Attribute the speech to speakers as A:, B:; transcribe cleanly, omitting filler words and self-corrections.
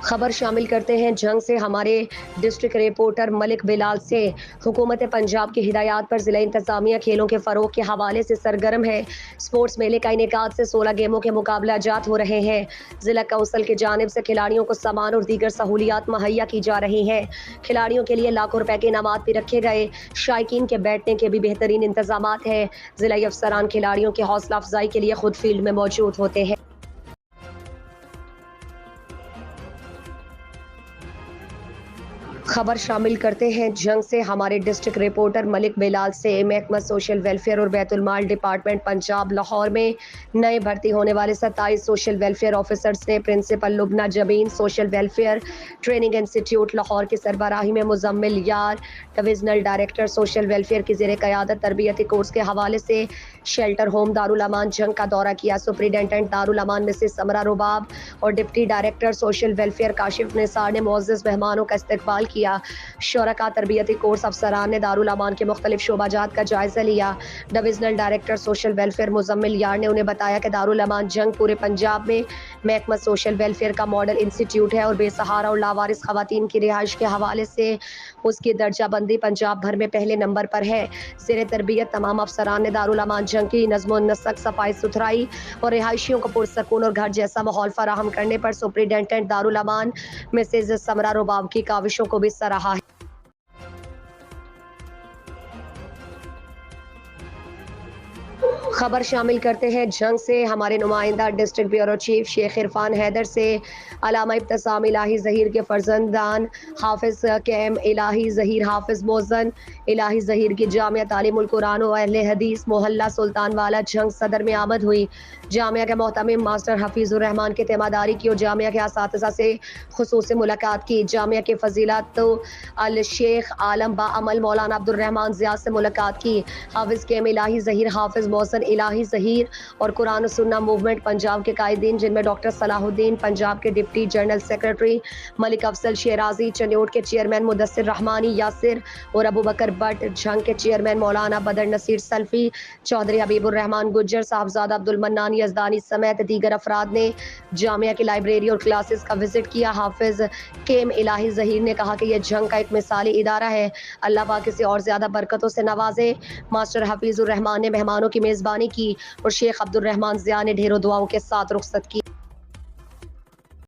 A: خبر شامل کرتے ہیں جنگ سے ہمارے ڈسٹرکٹ رپورٹر ملک بلال سے۔ حکومت پنجاب کی ہدایات پر ضلع انتظامیہ کھیلوں کے فروغ کے حوالے سے سرگرم ہے۔ اسپورٹس میلے کا انعقاد سے 16 گیموں کے مقابلہ جات ہو رہے ہیں۔ ضلع کونسل کی جانب سے کھلاڑیوں کو سامان اور دیگر سہولیات مہیا کی جا رہی ہیں۔ کھلاڑیوں کے لیے لاکھوں روپے کے انعامات بھی رکھے گئے۔ شائقین کے بیٹھنے کے بھی بہترین انتظامات ہیں۔ ضلعی افسران کھلاڑیوں کی حوصلہ افزائی کے لیے خود فیلڈ میں موجود ہوتے ہیں۔ خبر شامل کرتے ہیں جنگ سے ہمارے ڈسٹرکٹ رپورٹر ملک بلال سے۔ محکمہ سوشل ویلفیئر اور بیت المال ڈپارٹمنٹ پنجاب لاہور میں نئے بھرتی ہونے والے 27 سوشل ویلفیئر آفیسرز نے پرنسپل لبنہ جبین سوشل ویلفیئر ٹریننگ انسٹی ٹیوٹ لاہور کی سربراہی میں مزمل یار ڈویژنل ڈائریکٹر سوشل ویلفیئر کی زیر قیادت تربیتی کورس کے حوالے سے شیلٹر ہوم دارالامان جنگ کا دورہ کیا۔ سپرنٹینڈنٹ دارالامان مسز سمرہ رباب اور deputy director social welfare Kashif Nisar نے معزز مہمانوں کا استقبال کیا۔ شرکاء تربیتی کورس افسران نے دارالامان کے مختلف شعبہ جات کا جائزہ لیا۔ Divisional director social welfare Muzammil یار نے انہیں بتایا کہ دارالامان جنگ پورے پنجاب میں محکمہ سوشل ویلفیئر کا ماڈل انسٹی ٹیوٹ ہے اور بے سہارا اور لاوارث خواتین کی رہائش کے حوالے سے اس کی درجہ بندی پنجاب بھر میں پہلے نمبر پر ہے۔ زیر تربیت تمام افسران نے دارالامان جنگ کی نظم و نسق، صفائی ستھرائی اور رہائشیوں کو پرسکون اور گھر جیسا ماحول فراہم کرنے پر سپرنٹینڈنٹ دارالامان مسز سمرہ رباب کی کاوشوں کو بھی سراہا ہے۔ خبر شامل کرتے ہیں جنگ سے ہمارے نمائندہ ڈسٹرکٹ بیورو چیف شیخ عرفان حیدر سے۔ علامہ ابتسام الہی ظہیر کے فرزندان حافظ کیم الہی ظہیر حافظ موزن الہی ظہیر کی جامعہ تعلیم القرآن و اہل حدیث محلہ سلطان والا جنگ صدر میں آمد ہوئی۔ جامعہ کے محتمم ماسٹر حفیظ الرحمان کی تیمارداری کی اور جامعہ کے اساتذہ سے خصوصی ملاقات کی۔ جامعہ کے فضیلت الشیخ عالم با عمل مولانا عبد الرحمان ضیاء سے ملاقات کی۔ حافظ کیم الہی ظہیر حافظ موزن الہی ظہیر اور قرآن و سنہ موومنٹ پنجاب کے قائدین، جن میں ڈاکٹر صلاح الدین پنجاب کے ڈپٹی جنرل سیکرٹری، ملک افضل شیرازی چنیوٹ کے چیئرمین مدثر رحمانی یاسر اور ابو بکر بٹ جھنگ کے چیئرمین مولانا بدر نصیر سلفی، چودھری حبیب الرحمان گجر، صاحبزادہ عبد المنان یزدانی سمیت دیگر افراد نے جامعہ کی لائبریری اور کلاسز کا وزٹ کیا۔ حافظ کیم الہی ظہیر نے کہا کہ یہ جنگ کا ایک مثالی ادارہ ہے، اللہ پاک اسے اور زیادہ برکتوں سے نوازے۔ ماسٹر حفیظ الرحمان نے مہمانوں کی میزبانی کی اور شیخ عبد الرحمان ضیاء نے ڈھیروں دعاؤں کے ساتھ رخصت کی۔